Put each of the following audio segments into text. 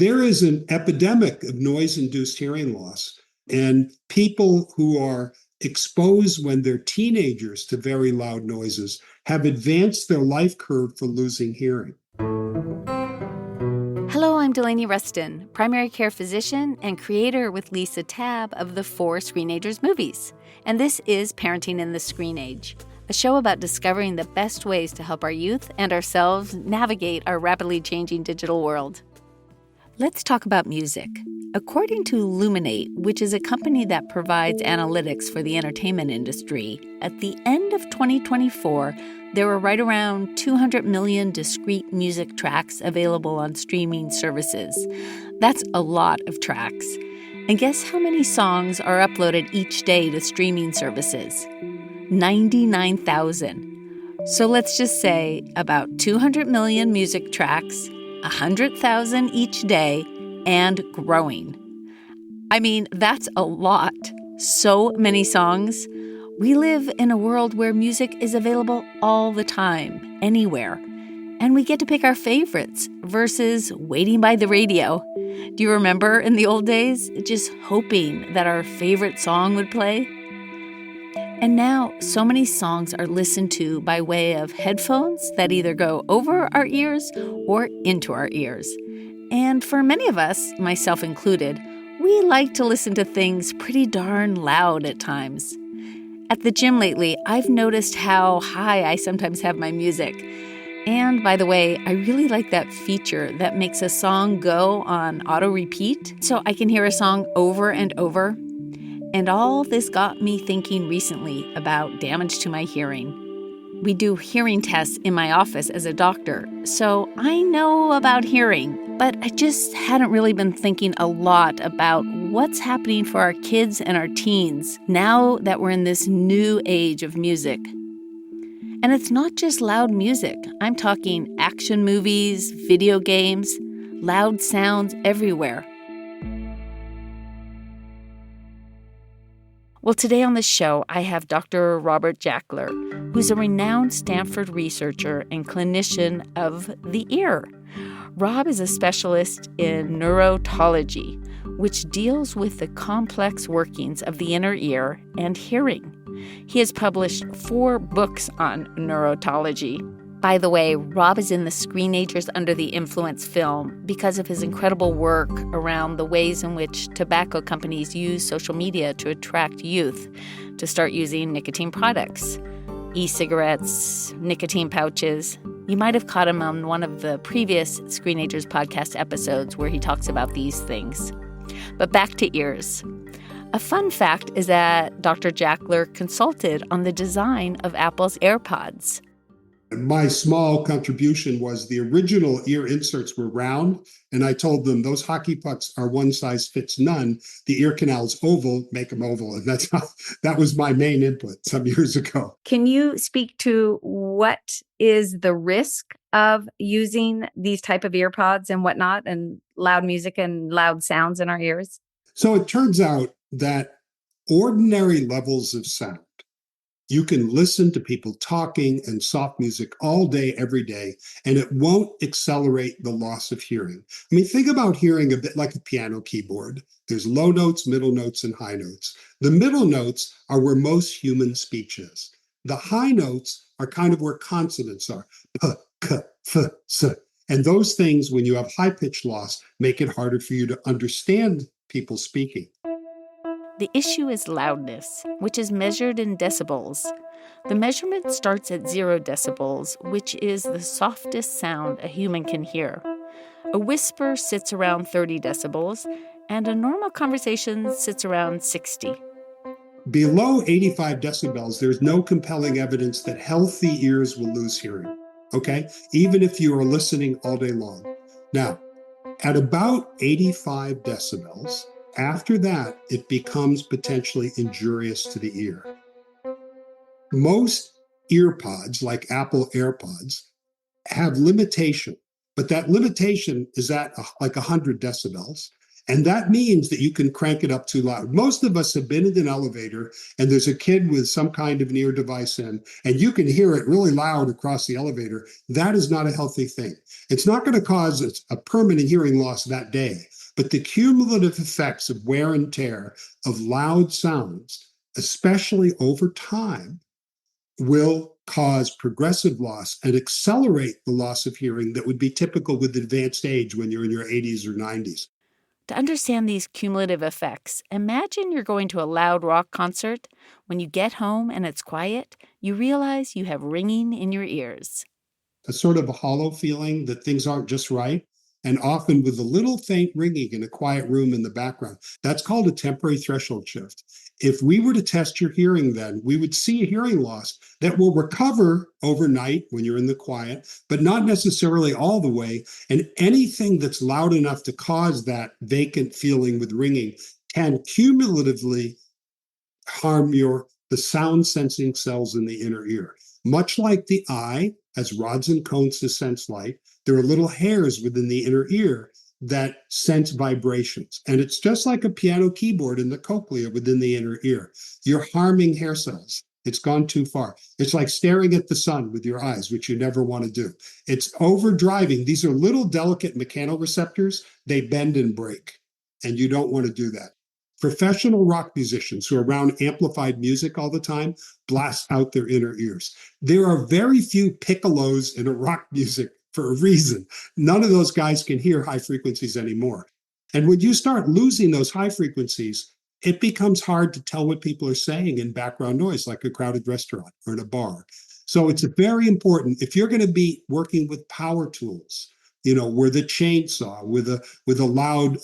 There is an epidemic of noise-induced hearing loss, and people who are exposed when they're teenagers to very loud noises have advanced their life curve for losing hearing. Hello, I'm Delaney Ruston, primary care physician and creator with Lisa Tabb of the 4 Screenagers movies. And this is Parenting in the Screen Age, a show about discovering the best ways to help our youth and ourselves navigate our rapidly changing digital world. Let's talk about music. According to Luminate, which is a company that provides analytics for the entertainment industry, at the end of 2024, there were right around 200 million discrete music tracks available on streaming services. That's a lot of tracks. And guess how many songs are uploaded each day to streaming services? 99,000. So let's just say about 200 million music tracks, 100,000 each day, and growing. I mean, that's a lot. So many songs. We live in a world where music is available all the time, anywhere. And we get to pick our favorites versus waiting by the radio. Do you remember in the old days, just hoping that our favorite song would play? And now, so many songs are listened to by way of headphones that either go over our ears or into our ears. And for many of us, myself included, we like to listen to things pretty darn loud at times. At the gym lately, I've noticed how high I sometimes have my music. And by the way, I really like that feature that makes a song go on auto repeat so I can hear a song over and over. And all this got me thinking recently about damage to my hearing. We do hearing tests in my office as a doctor, so I know about hearing, but I just hadn't really been thinking a lot about what's happening for our kids and our teens now that we're in this new age of music. And it's not just loud music. I'm talking action movies, video games, loud sounds everywhere. Well, today on the show, I have Dr. Robert Jackler, who's a renowned Stanford researcher and clinician of the ear. Rob is a specialist in neurotology, which deals with the complex workings of the inner ear and hearing. He has published 4 books on neurotology. By the way, Rob is in the Screenagers Under the Influence film because of his incredible work around the ways in which tobacco companies use social media to attract youth to start using nicotine products, e-cigarettes, nicotine pouches. You might have caught him on one of the previous Screenagers podcast episodes where he talks about these things. But back to ears. A fun fact is that Dr. Jackler consulted on the design of Apple's AirPods. My small contribution was the original ear inserts were round, and I told them those hockey pucks are one size fits none. The ear canal's oval, make them oval. And that was my main input some years ago. Can you speak to what is the risk of using these type of earpods and whatnot, and loud music and loud sounds in our ears? So it turns out that ordinary levels of sound, you can listen to people talking and soft music all day, every day, and it won't accelerate the loss of hearing. I mean, think about hearing a bit like a piano keyboard. There's low notes, middle notes, and high notes. The middle notes are where most human speech is. The high notes are kind of where consonants are. P, k, f, s. And those things, when you have high-pitch loss, make it harder for you to understand people speaking. The issue is loudness, which is measured in decibels. The measurement starts at 0 decibels, which is the softest sound a human can hear. A whisper sits around 30 decibels, and a normal conversation sits around 60. Below 85 decibels, there's no compelling evidence that healthy ears will lose hearing, okay? Even if you are listening all day long. Now, at about 85 decibels, after that, it becomes potentially injurious to the ear. Most earpods, like Apple AirPods, have limitation, but that limitation is at like 100 decibels. And that means that you can crank it up too loud. Most of us have been in an elevator and there's a kid with some kind of an ear device in, and you can hear it really loud across the elevator. That is not a healthy thing. It's not going to cause a permanent hearing loss that day, but the cumulative effects of wear and tear of loud sounds, especially over time, will cause progressive loss and accelerate the loss of hearing that would be typical with advanced age when you're in your 80s or 90s. To understand these cumulative effects, imagine you're going to a loud rock concert. When you get home and it's quiet, you realize you have ringing in your ears. A sort of a hollow feeling that things aren't just right, and often with a little faint ringing in a quiet room in the background. That's called a temporary threshold shift. If we were to test your hearing then, we would see a hearing loss that will recover overnight when you're in the quiet, but not necessarily all the way. And anything that's loud enough to cause that vacant feeling with ringing can cumulatively harm the sound sensing cells in the inner ear. Much like the eye has rods and cones to sense light, there are little hairs within the inner ear that sense vibrations. And it's just like a piano keyboard in the cochlea within the inner ear. You're harming hair cells. It's gone too far. It's like staring at the sun with your eyes, which you never want to do. It's overdriving. These are little delicate mechanoreceptors. They bend and break, and you don't want to do that. Professional rock musicians who are around amplified music all the time blast out their inner ears. There are very few piccolos in a rock music for a reason. None of those guys can hear high frequencies anymore. And when you start losing those high frequencies, it becomes hard to tell what people are saying in background noise, like a crowded restaurant or in a bar. So it's very important if you're going to be working with power tools, with a chainsaw, with a loud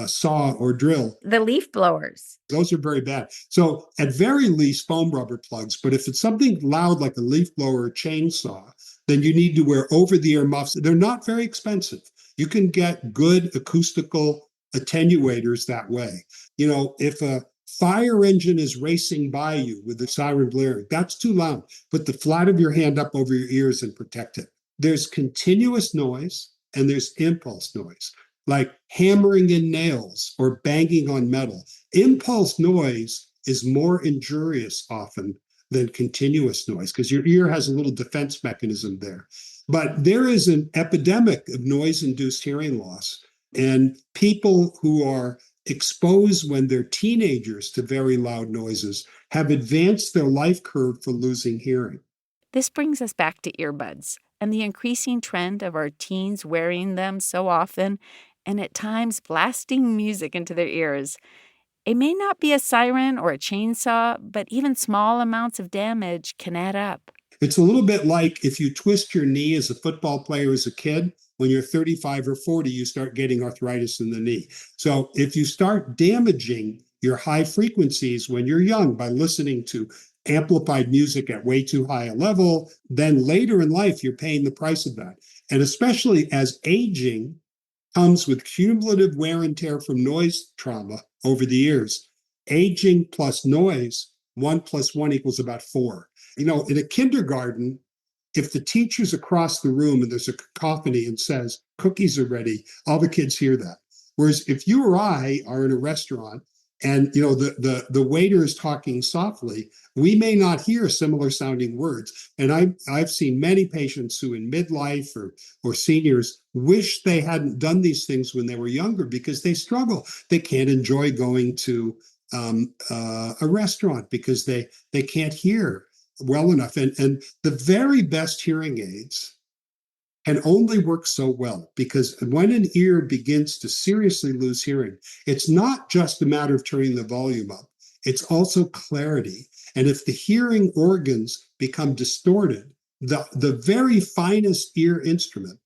saw or drill. The leaf blowers. Those are very bad. So at very least, foam rubber plugs. But if it's something loud like a leaf blower or chainsaw, then you need to wear over-the-ear muffs. They're not very expensive. You can get good acoustical attenuators that way. If a fire engine is racing by you with the siren blaring, that's too loud. Put the flat of your hand up over your ears and protect it. There's continuous noise and there's impulse noise, like hammering in nails or banging on metal. Impulse noise is more injurious often than continuous noise because your ear has a little defense mechanism there. But there is an epidemic of noise-induced hearing loss, and people who are exposed when they're teenagers to very loud noises have advanced their life curve for losing hearing. This brings us back to earbuds and the increasing trend of our teens wearing them so often and at times blasting music into their ears. It may not be a siren or a chainsaw, but even small amounts of damage can add up. It's a little bit like if you twist your knee as a football player as a kid, when you're 35 or 40, you start getting arthritis in the knee. So if you start damaging your high frequencies when you're young by listening to amplified music at way too high a level, then later in life, you're paying the price of that. And especially as aging comes with cumulative wear and tear from noise trauma over the years, aging plus noise, 1 + 1 = about 4. In a kindergarten, if the teacher's across the room and there's a cacophony and says, cookies are ready, all the kids hear that. Whereas if you or I are in a restaurant and the waiter is talking softly, we may not hear similar sounding words. And I've seen many patients who in midlife or seniors wish they hadn't done these things when they were younger because they struggle. They can't enjoy going to a restaurant because they can't hear well enough. And the very best hearing aids can only work so well because when an ear begins to seriously lose hearing, it's not just a matter of turning the volume up, it's also clarity. And if the hearing organs become distorted, the very finest ear instrument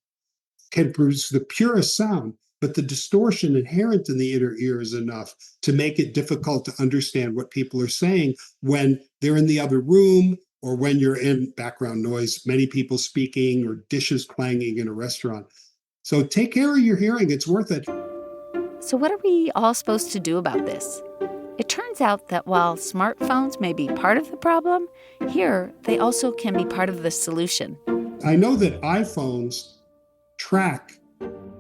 can produce the purest sound, but the distortion inherent in the inner ear is enough to make it difficult to understand what people are saying when they're in the other room or when you're in background noise, many people speaking or dishes clanging in a restaurant. So take care of your hearing. It's worth it. So what are we all supposed to do about this? It turns out that while smartphones may be part of the problem, here they also can be part of the solution. I know that iPhones track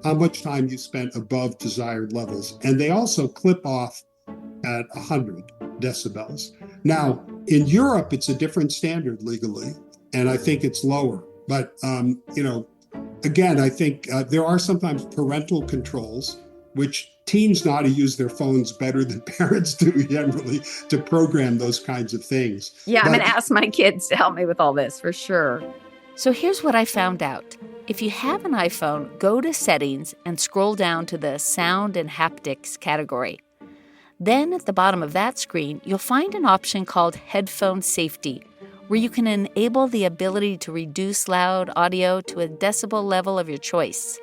how much time you spent above desired levels. And they also clip off at 100 decibels. Now, in Europe, it's a different standard legally, and I think it's lower. But, again, I think there are sometimes parental controls, which teens know how to use their phones better than parents do generally to program those kinds of things. Yeah, I'm going to ask my kids to help me with all this for sure. So here's what I found out. If you have an iPhone, go to Settings and scroll down to the Sound and Haptics category. Then at the bottom of that screen, you'll find an option called Headphone Safety, where you can enable the ability to reduce loud audio to a decibel level of your choice.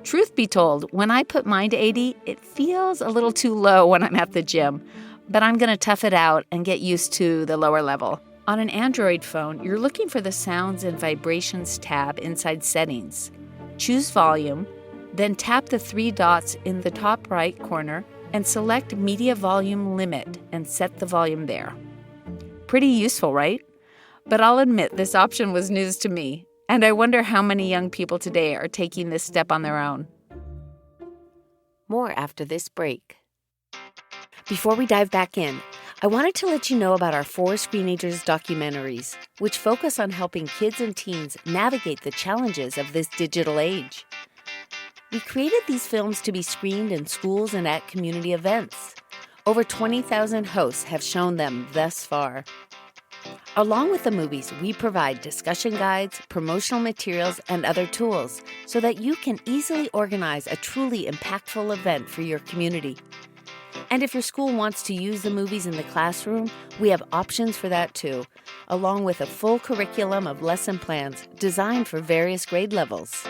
Truth be told, when I put mine to 80, it feels a little too low when I'm at the gym, but I'm going to tough it out and get used to the lower level. On an Android phone, you're looking for the Sounds and Vibrations tab inside Settings. Choose Volume, then tap the three dots in the top right corner and select Media Volume Limit and set the volume there. Pretty useful, right? But I'll admit this option was news to me, and I wonder how many young people today are taking this step on their own. More after this break. Before we dive back in, I wanted to let you know about our 4 Screenagers documentaries, which focus on helping kids and teens navigate the challenges of this digital age. We created these films to be screened in schools and at community events. Over 20,000 hosts have shown them thus far. Along with the movies, we provide discussion guides, promotional materials, and other tools so that you can easily organize a truly impactful event for your community. And if your school wants to use the movies in the classroom, we have options for that too, along with a full curriculum of lesson plans designed for various grade levels.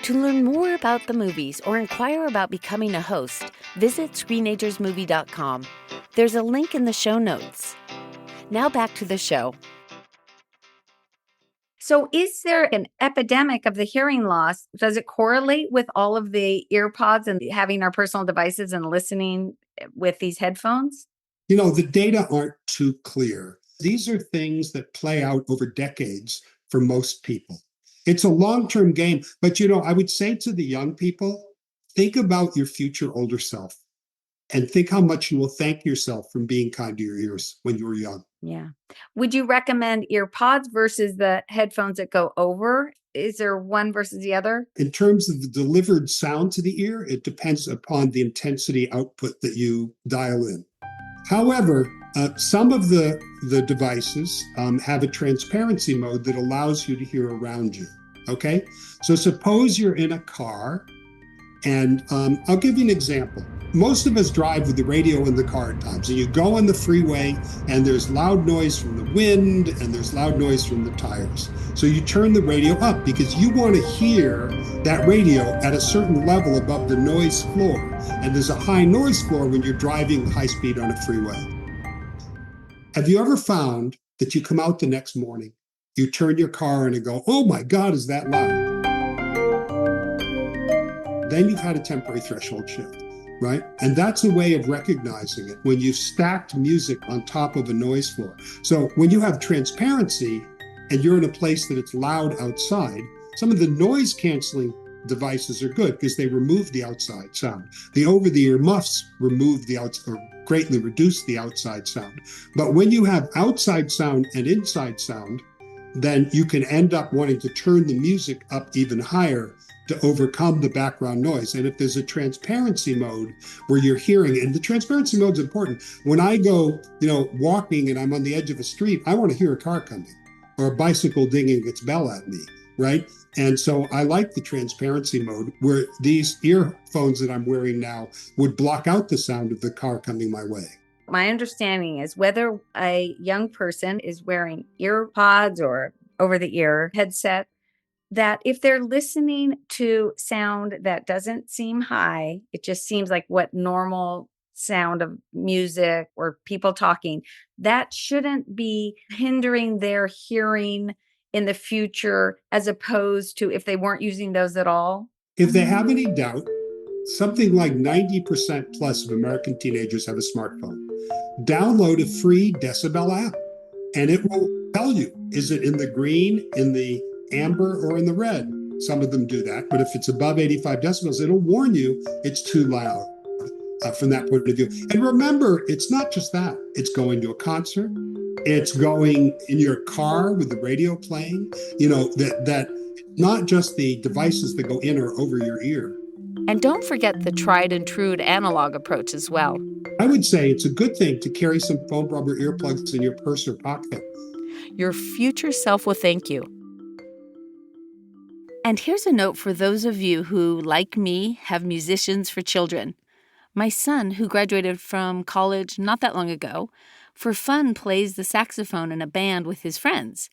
To learn more about the movies or inquire about becoming a host, visit screenagersmovie.com. There's a link in the show notes. Now back to the show. So is there an epidemic of the hearing loss? Does it correlate with all of the earpods and having our personal devices and listening with these headphones? The data aren't too clear. These are things that play out over decades for most people. It's a long-term game, but I would say to the young people, think about your future older self and think how much you will thank yourself from being kind to your ears when you were young. Yeah. Would you recommend earpods versus the headphones that go over? Is there one versus the other? In terms of the delivered sound to the ear, it depends upon the intensity output that you dial in. However, some of the devices have a transparency mode that allows you to hear around you. Okay? So suppose you're in a car, and I'll give you an example. Most of us drive with the radio in the car at times, and you go on the freeway, and there's loud noise from the wind, and there's loud noise from the tires. So you turn the radio up because you want to hear that radio at a certain level above the noise floor. And there's a high noise floor when you're driving high speed on a freeway. Have you ever found that you come out the next morning, you turn your car on and go, oh my God, is that loud? Then you've had a temporary threshold shift, right? And that's a way of recognizing it when you've stacked music on top of a noise floor. So when you have transparency and you're in a place that it's loud outside, some of the noise canceling devices are good because they remove the outside sound. The over-the-ear muffs remove the outside or greatly reduce the outside sound. But when you have outside sound and inside sound, then you can end up wanting to turn the music up even higher to overcome the background noise. And if there's a transparency mode where you're hearing, and the transparency mode is important. When I go, walking and I'm on the edge of a street, I want to hear a car coming or a bicycle dinging its bell at me, right? And so I like the transparency mode where these earphones that I'm wearing now would block out the sound of the car coming my way. My understanding is whether a young person is wearing earpods or over-the-ear headset, that if they're listening to sound that doesn't seem high, it just seems like what normal sound of music or people talking, that shouldn't be hindering their hearing in the future, as opposed to if they weren't using those at all? If they have any doubt, something like 90% plus of American teenagers have a smartphone. Download a free decibel app, and it will tell you, is it in the green, in the amber, or in the red? Some of them do that. But if it's above 85 decibels, it'll warn you it's too loud from that point of view. And remember, it's not just that. It's going to a concert. It's going in your car with the radio playing, that not just the devices that go in or over your ear. And don't forget the tried and true analog approach as well. I would say it's a good thing to carry some foam rubber earplugs in your purse or pocket. Your future self will thank you. And here's a note for those of you who, like me, have musicians for children. My son, who graduated from college not that long ago, for fun plays the saxophone in a band with his friends.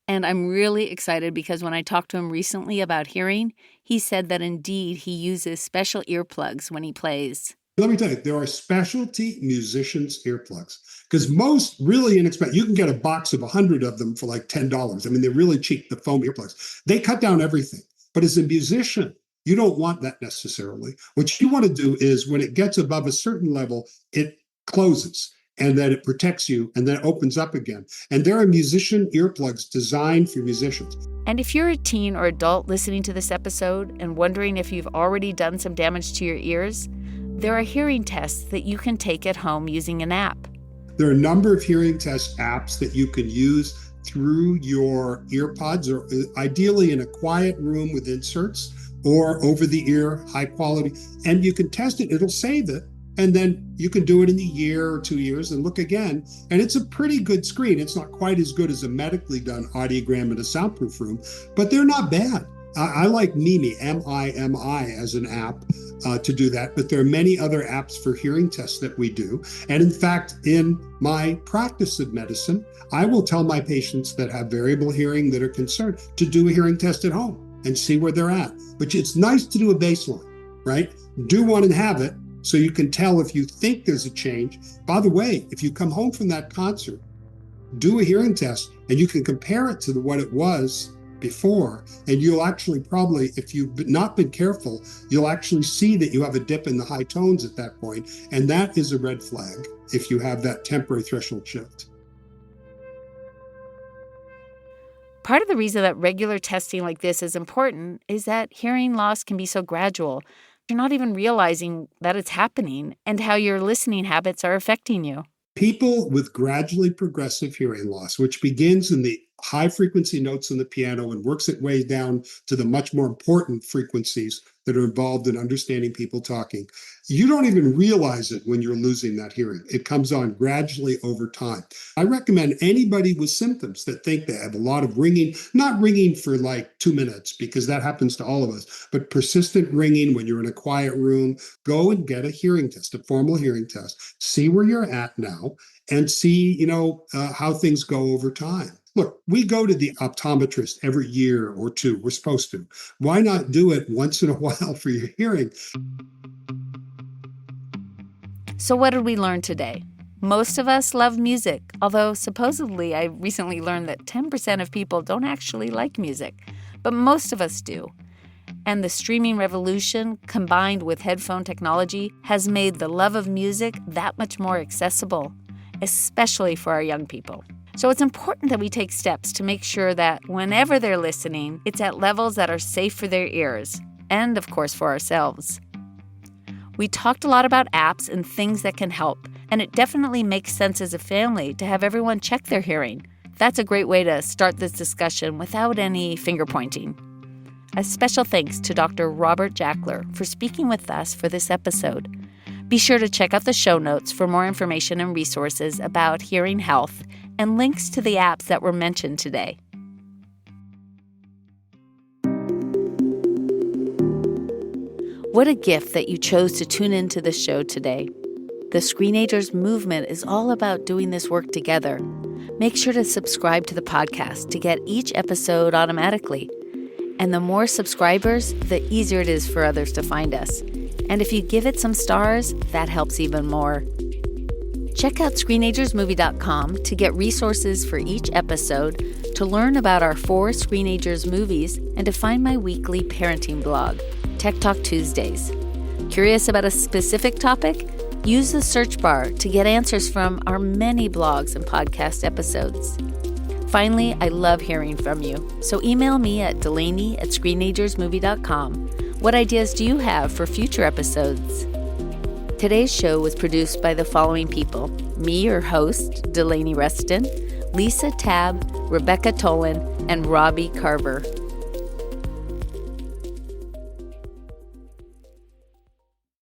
And I'm really excited because when I talked to him recently about hearing, he said that indeed he uses special earplugs when he plays. Let me tell you, there are specialty musicians' earplugs because most really inexpensive. You can get a box of 100 of them for like $10. I mean, they're really cheap, the foam earplugs. They cut down everything. But as a musician, you don't want that necessarily. What you want to do is when it gets above a certain level, it closes and then it protects you and then it opens up again. And there are musician earplugs designed for musicians. And if you're a teen or adult listening to this episode and wondering if you've already done some damage to your ears, there are hearing tests that you can take at home using an app. There are a number of hearing test apps that you can use through your earpods or ideally in a quiet room with inserts or over the ear, high quality, and you can test it. It'll save it. And then you can do it in a year or 2 years and look again. And it's a pretty good screen. It's not quite as good as a medically done audiogram in a soundproof room, but they're not bad. I like Mimi, M-I-M-I, as an app to do that. But there are many other apps for hearing tests that we do. And in fact, in my practice of medicine, I will tell my patients that have variable hearing that are concerned to do a hearing test at home and see where they're at. But it's nice to do a baseline, right? Do one and have it so you can tell if you think there's a change. By the way, if you come home from that concert, do a hearing test and you can compare it to what it was before, and you'll actually probably, if you've not been careful, you'll actually see that you have a dip in the high tones at that point, and that is a red flag if you have that temporary threshold shift. Part of the reason that regular testing like this is important is that hearing loss can be so gradual. You're not even realizing that it's happening and how your listening habits are affecting you. People with gradually progressive hearing loss, which begins in the high frequency notes on the piano and works its way down to the much more important frequencies that are involved in understanding people talking. You don't even realize it when you're losing that hearing. It comes on gradually over time. I recommend anybody with symptoms that think they have a lot of ringing, not ringing for like 2 minutes, because that happens to all of us, but persistent ringing when you're in a quiet room, go and get a hearing test, a formal hearing test, see where you're at now and see, how things go over time. Look, we go to the optometrist every year or two. We're supposed to. Why not do it once in a while for your hearing? So what did we learn today? Most of us love music, although supposedly I recently learned that 10% of people don't actually like music, but most of us do. And the streaming revolution, combined with headphone technology, has made the love of music that much more accessible, especially for our young people. So it's important that we take steps to make sure that whenever they're listening, it's at levels that are safe for their ears, and of course for ourselves. We talked a lot about apps and things that can help, and it definitely makes sense as a family to have everyone check their hearing. That's a great way to start this discussion without any finger pointing. A special thanks to Dr. Robert Jackler for speaking with us for this episode. Be sure to check out the show notes for more information and resources about hearing health and links to the apps that were mentioned today. What a gift that you chose to tune into the show today. The Screenagers movement is all about doing this work together. Make sure to subscribe to the podcast to get each episode automatically. And the more subscribers, the easier it is for others to find us. And if you give it some stars, that helps even more. Check out ScreenagersMovie.com to get resources for each episode, to learn about our 4 Screenagers movies, and to find my weekly parenting blog, Tech Talk Tuesdays. Curious about a specific topic? Use the search bar to get answers from our many blogs and podcast episodes. Finally, I love hearing from you, so email me at delaney@screenagersmovie.com. What ideas do you have for future episodes? Today's show was produced by the following people: me, your host, Delaney Ruston, Lisa Tabb, Rebecca Tolan, and Robbie Carver.